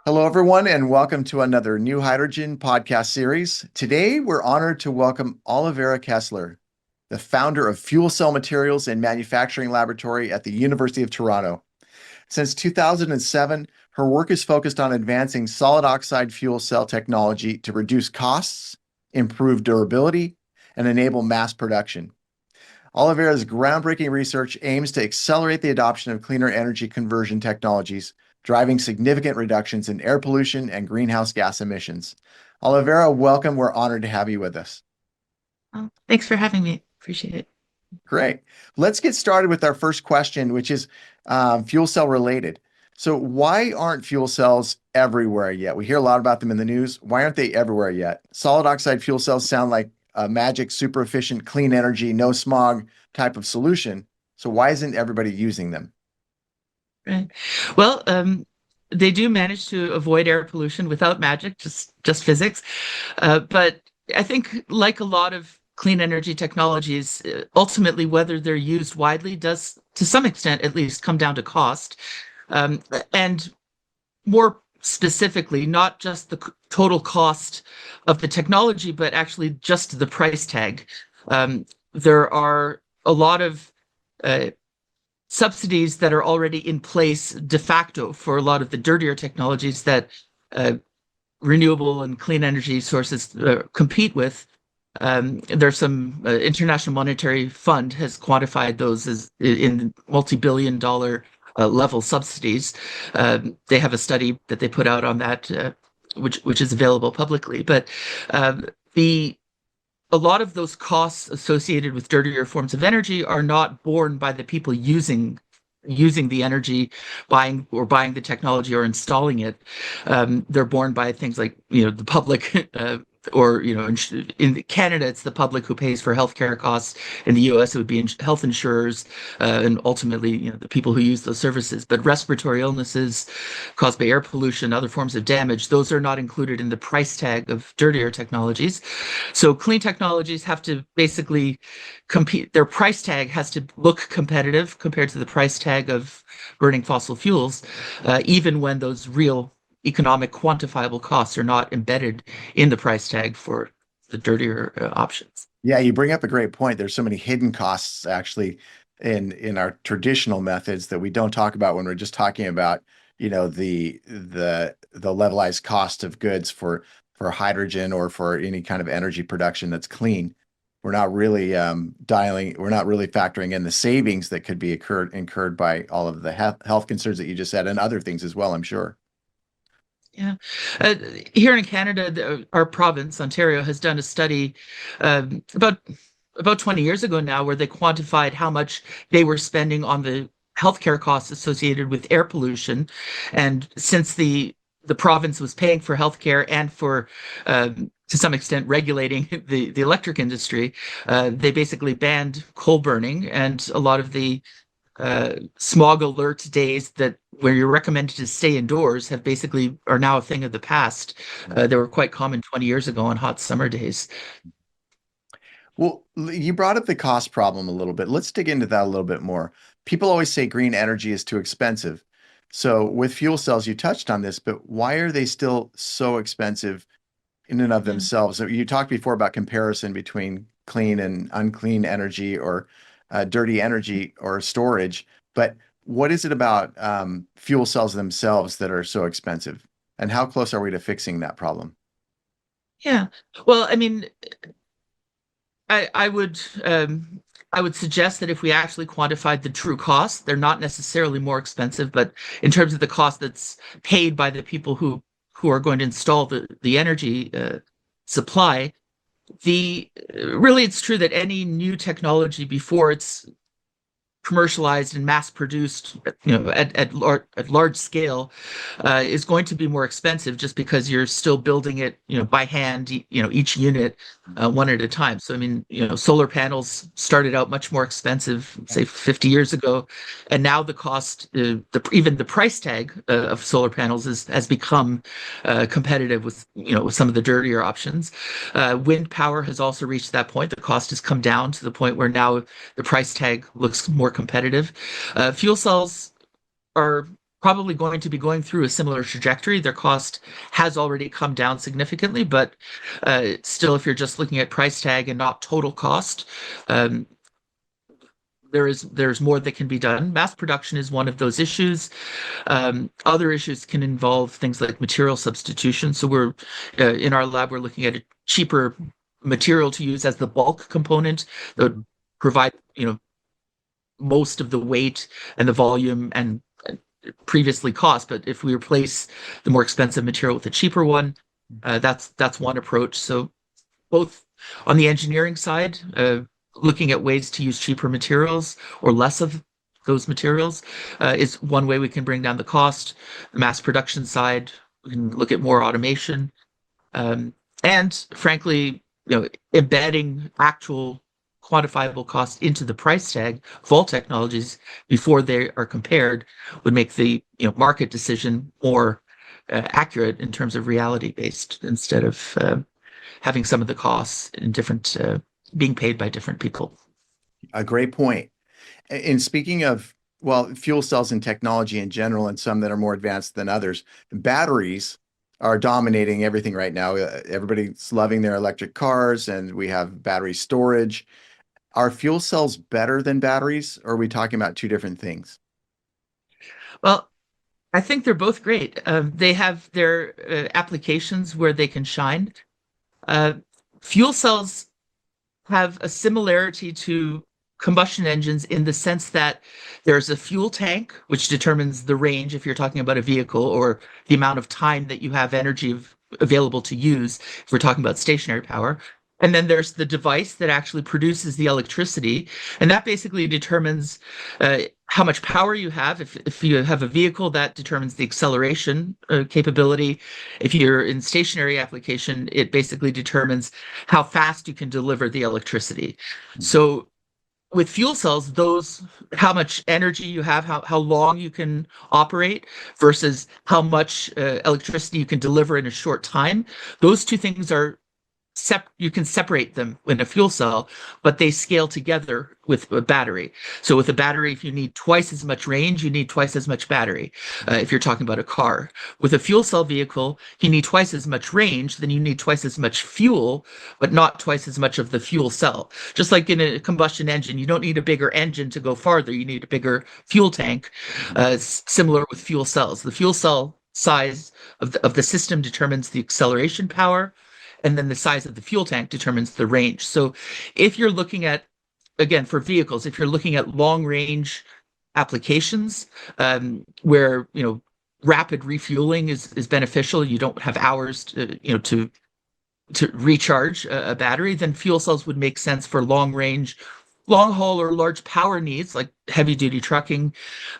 Hello, everyone, and welcome to another New Hydrogen podcast series. Today, we're honored to welcome Olivera Kesler, the founder of Fuel Cell Materials and Manufacturing Laboratory at the University of Toronto. Since 2007, her work is focused on advancing solid oxide fuel cell technology to reduce costs, improve durability, and enable mass production. Olivera's groundbreaking research aims to accelerate the adoption of cleaner energy conversion technologies, driving significant reductions in air pollution and greenhouse gas emissions. Olivera, welcome. We're honored to have you with us. Thanks for having me. Appreciate it. Great. Let's get started with our first question, which is fuel cell related. So, why aren't fuel cells everywhere yet? We hear a lot about them in the news. Why aren't they everywhere yet? Solid oxide fuel cells sound like a magic, super efficient, clean energy, no smog type of solution. So, why isn't everybody using them? Right. Well, they do manage to avoid air pollution without magic, just physics. But I think, like a lot of clean energy technologies, ultimately, whether they're used widely does, to some extent at least, come down to cost. And more specifically, not just the total cost of the technology, but actually just the price tag. There are a lot of uh, subsidies that are already in place de facto for a lot of the dirtier technologies that uh, renewable and clean energy sources compete with. There's some International Monetary Fund has quantified those as in multi-billion dollar level subsidies. They have a study that they put out on that, which is available publicly. But the a lot of those costs associated with dirtier forms of energy are not borne by the people using the energy, buying the technology or installing it. They're borne by things like the public. Or in Canada, it's the public who pays for healthcare costs. In the U.S., it would be health insurers, and ultimately, the people who use those services. But respiratory illnesses caused by air pollution, other forms of damage, those are not included in the price tag of dirtier technologies. So clean technologies have to basically compete. Their price tag has to look competitive compared to the price tag of burning fossil fuels, even when those real economic quantifiable costs are not embedded in the price tag for the dirtier options. Yeah, you bring up a great point. There's so many hidden costs actually in our traditional methods that we don't talk about when we're just talking about, the levelized cost of goods for hydrogen or for any kind of energy production that's clean. We're not really factoring in the savings that could be incurred by all of the health concerns that you just said and other things as well, I'm sure. Yeah. Uh, Here in Canada, our province, Ontario, has done a study about 20 years ago now where they quantified how much they were spending on the healthcare costs associated with air pollution. And since the province was paying for healthcare and for to some extent regulating the electric industry, they basically banned coal burning, and a lot of the smog alert days that where you're recommended to stay indoors have basically are now a thing of the past. They were quite common 20 years ago on hot summer days. Well, you brought up the cost problem a little bit. Let's dig into that a little bit more. People always say green energy is too expensive. So with fuel cells, you touched on this, but why are they still so expensive in and of Yeah. themselves? So you talked before about comparison between clean and unclean energy or dirty energy or storage, but what is it about fuel cells themselves that are so expensive? And how close are we to fixing that problem? Yeah. Well, I mean, I, I would I would suggest that if we actually quantified the true cost, they're not necessarily more expensive, but in terms of the cost that's paid by the people who are going to install the energy supply, the really it's true that any new technology before it's commercialized and mass produced, at large scale, is going to be more expensive just because you're still building it, by hand, each unit one at a time. So I mean, solar panels started out much more expensive, say 50 years ago, and now the cost, even the price tag of solar panels has become competitive with some of the dirtier options. Wind power has also reached that point. The cost has come down to the point where now the price tag looks more competitive. Fuel cells are probably going to be going through a similar trajectory. Their cost has already come down significantly, but still, if you're just looking at price tag and not total cost, um, there's more that can be done. Mass production is one of those issues. Other issues can involve things like material substitution. So we're in our lab, we're looking at a cheaper material to use as the bulk component that would provide, most of the weight and the volume and previously cost. But if we replace the more expensive material with a cheaper one, that's one approach. So both on the engineering side, looking at ways to use cheaper materials or less of those materials is one way we can bring down the cost. The mass production side, we can look at more automation, and frankly, embedding actual quantifiable costs into the price tag of all technologies before they are compared would make the market decision more accurate in terms of reality based instead of having some of the costs in different being paid by different people. A great point. And speaking of, well, fuel cells and technology in general, and some that are more advanced than others, batteries are dominating everything right now. Everybody's loving their electric cars, and we have battery storage. Are fuel cells better than batteries, or are we talking about two different things? Well, I think they're both great. They have their applications where they can shine. Uh, Fuel cells have a similarity to combustion engines in the sense that there's a fuel tank, which determines the range if you're talking about a vehicle or the amount of time that you have energy available to use if we're talking about stationary power. And then there's the device that actually produces the electricity. And that basically determines how much power you have. If you have a vehicle, that determines the acceleration capability. If you're in stationary application, it basically determines how fast you can deliver the electricity. So with fuel cells, those how much energy you have, how long you can operate versus how much electricity you can deliver in a short time, those two things are you can separate them in a fuel cell, but they scale together with a battery. So with a battery, if you need twice as much range, you need twice as much battery. If you're talking about a car, with a fuel cell vehicle, you need twice as much range, then you need twice as much fuel, but not twice as much of the fuel cell. Just like in a combustion engine, you don't need a bigger engine to go farther. You need a bigger fuel tank. Similar with fuel cells. The fuel cell size of the system determines the acceleration power, and then the size of the fuel tank determines the range. So if you're looking at, again, for vehicles, if you're looking at long range applications where, rapid refueling is beneficial, you don't have hours to recharge a battery, then fuel cells would make sense for long range, long haul or large power needs like heavy duty trucking.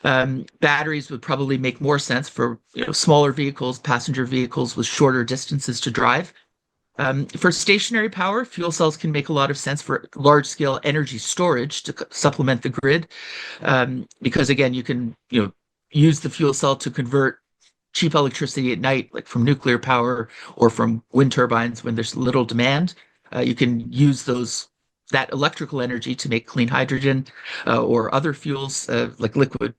Batteries would probably make more sense for smaller vehicles, passenger vehicles with shorter distances to drive. For stationary power, fuel cells can make a lot of sense for large-scale energy storage to supplement the grid, because again, you can use the fuel cell to convert cheap electricity at night, like from nuclear power or from wind turbines when there's little demand. You can use that electrical energy to make clean hydrogen or other fuels like liquid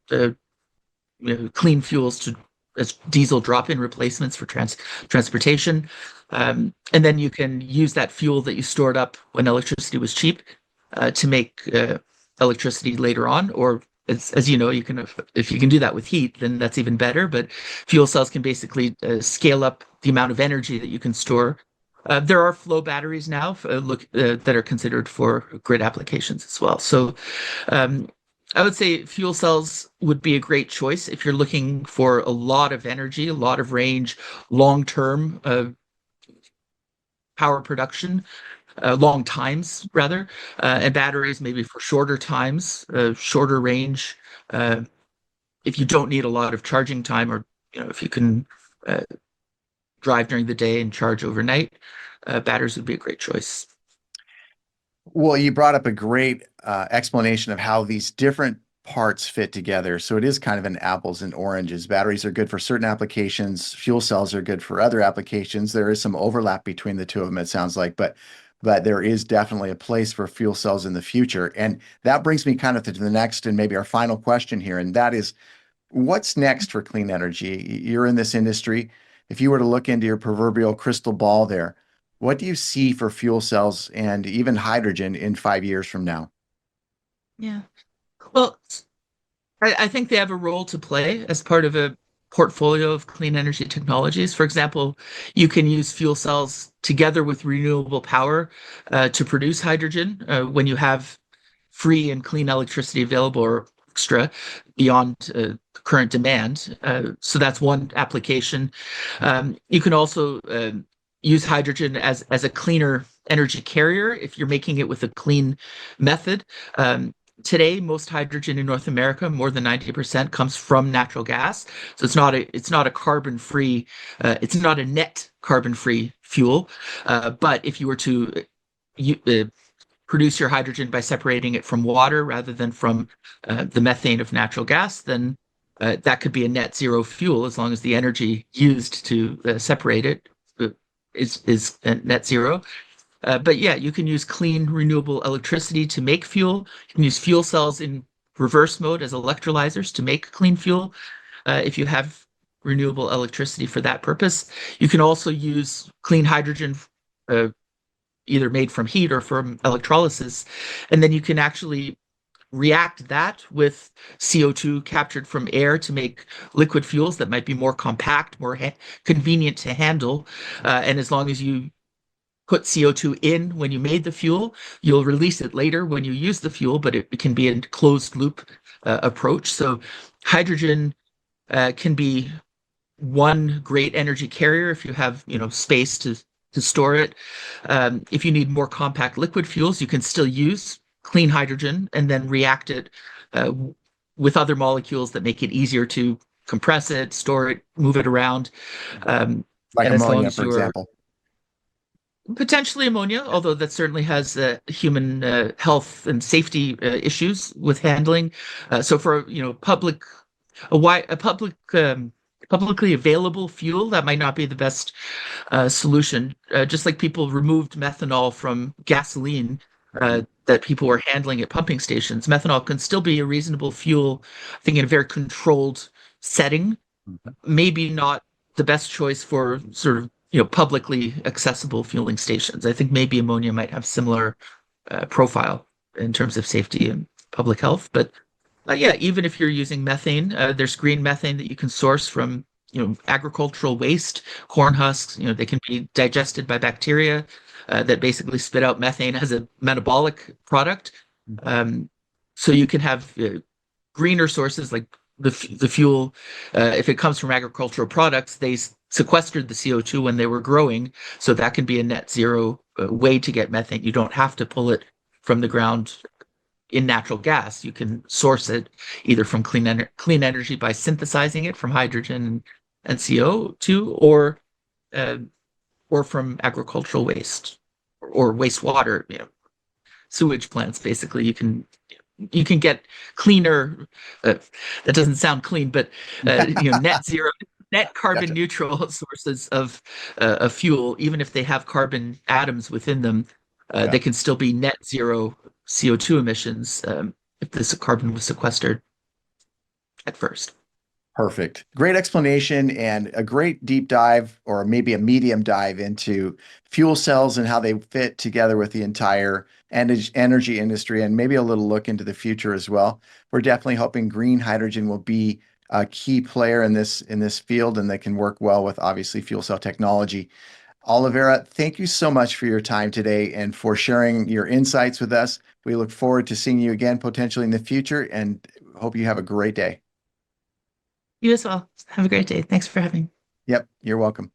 clean fuels as diesel drop-in replacements for transportation. And then you can use that fuel that you stored up when electricity was cheap to make electricity later on. Or as you know, if you can do that with heat, then that's even better. But fuel cells can basically scale up the amount of energy that you can store. There are flow batteries now that are considered for grid applications as well. So I would say fuel cells would be a great choice if you're looking for a lot of energy, a lot of range, long-term power production, long times rather, and batteries maybe for shorter times, shorter range. If you don't need a lot of charging time, or if you can drive during the day and charge overnight, batteries would be a great choice. Well, you brought up a great explanation of how these different parts fit together. So it is kind of an apples and oranges. Batteries are good for certain applications. Fuel cells are good for other applications. There is some overlap between the two of them, it sounds like, but there is definitely a place for fuel cells in the future. And that brings me kind of to the next and maybe our final question here, and that is, What's next for clean energy? You're in this industry. If you were to look into your proverbial crystal ball there, what do you see for fuel cells and even hydrogen in 5 years from now? Yeah. Well, I think they have a role to play as part of a portfolio of clean energy technologies. For example, you can use fuel cells together with renewable power to produce hydrogen when you have free and clean electricity available or extra beyond current demand. So that's one application. You can also use hydrogen as a cleaner energy carrier if you're making it with a clean method. Today, most hydrogen in North America, more than 90%, comes from natural gas. So it's not a carbon free, it's not a net carbon free fuel. But if you were to you, produce your hydrogen by separating it from water rather than from the methane of natural gas, then that could be a net zero fuel as long as the energy used to separate it is net zero. But yeah, you can use clean, renewable electricity to make fuel. You can use fuel cells in reverse mode as electrolyzers to make clean fuel if you have renewable electricity for that purpose. You can also use clean hydrogen, uh, either made from heat or from electrolysis, and then you can actually react that with CO2 captured from air to make liquid fuels that might be more compact, more convenient to handle. And as long as you put CO2 in when you made the fuel, you'll release it later when you use the fuel, but it can be a closed loop approach. So hydrogen can be one great energy carrier if you have, space to store it. If you need more compact liquid fuels, you can still use clean hydrogen and then react it uh, with other molecules that make it easier to compress it, store it, move it around. Um, Like and as long ammonia, as for you're example. potentially ammonia, although that certainly has human health and safety issues with handling. So for a public publicly available fuel, that might not be the best solution. Just like people removed methanol from gasoline that people were handling at pumping stations, methanol can still be a reasonable fuel, I think, in a very controlled setting. Mhm. Maybe not the best choice for sort of publicly accessible fueling stations. I think maybe ammonia might have similar profile in terms of safety and public health, but yeah, even if you're using methane, there's green methane that you can source from, agricultural waste, corn husks. They can be digested by bacteria that basically spit out methane as a metabolic product. Um, so you can have greener sources like the fuel. If it comes from agricultural products, they sequestered the CO2 when they were growing, so that can be a net zero way to get methane. You don't have to pull it from the ground in natural gas. You can source it either from clean energy by synthesizing it from hydrogen and CO2, uh, or from agricultural waste or wastewater, sewage plants. Basically, you can get cleaner. Uh, that doesn't sound clean, but net zero, net carbon Gotcha. neutral sources of fuel, even if they have carbon atoms within them, Yeah. they can still be net zero CO2 emissions if this carbon was sequestered at first. Perfect. Great explanation and a great deep dive, or maybe a medium dive into fuel cells and how they fit together with the entire energy industry, and maybe a little look into the future as well. We're definitely hoping green hydrogen will be a key player in this field, and they can work well with obviously fuel cell technology. Olivera, thank you so much for your time today and for sharing your insights with us. We look forward to seeing you again potentially in the future and hope you have a great day. You as well. Have a great day. Thanks for having me. Yep, you're welcome.